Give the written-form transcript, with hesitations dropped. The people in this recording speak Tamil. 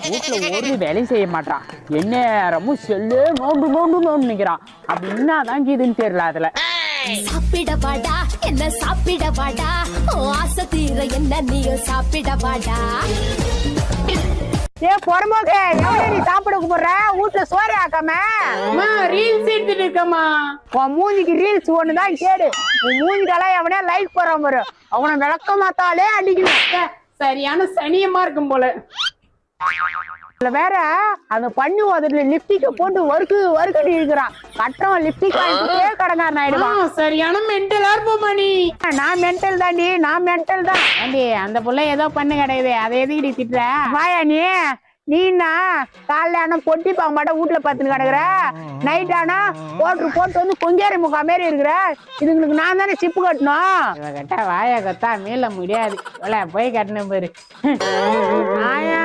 வீட்டுல ஒரு வேலையும் செய்ய மாட்டான், எந்நேரமும் செல்லு நோண்டு நோண்டு நோண்டு நிக்கிறான். அப்படி என்னதான் இதுன்னு தெரியல. அதுல சாப்பிட வாடா என்ன சாப்பிட வாடா, ஆசை தீர என்ன நீயும் சாப்பிட வாடா. ஏ பொறம்போக்கு, எவ்வளவு நீ சாப்பிட கூப்பிடுற? வீட்டுல சோறு ஆக்காம ரீல்ஸ் எடுத்துட்டு இருக்கமா. உன் மூஞ்சிக்கு ரீல்ஸ் ஒண்ணுதான் கேடு. உன் மூஞ்சிக்கெல்லாம் எவனே லைக் போறான் பாரு, அவனை விளக்க மாத்தாலே அடிக்கணும். சரியான சனியமா இருக்கும் போல. இதுல வேற அந்த பண்ணி உதட்டுல லிப்டிக்க போட்டு வறுக்கடி இருக்கிறான். கட்டுறவன் லிப்டிக் வாங்கிட்டே கடங்காரன் ஆயிடுவான். சரியான மென்டலா இருப்போமா நீ. நான் மென்டல் தாண்டி, நான் மென்டல் தான். ஆண்டி, அந்த புள்ள ஏதோ பண்ணு கிடையாது, அதை எதுக்கிடி திட்டுற? வாயா நீனா காலைல ஆனா பொட்டி பாக்க மாட்டா வீட்டுல பத்துன்னு கிடக்குற, நைட் ஆனா போட்டு வந்து கொஞ்சேரி முக்கா மாரி இருக்கிற. இதுங்களுக்கு நான் தானே சிப்பு கட்டணும். கட்டா வாயா கத்தா மீள முடியாது. போய் கட்டணும் பாரு. ஆயா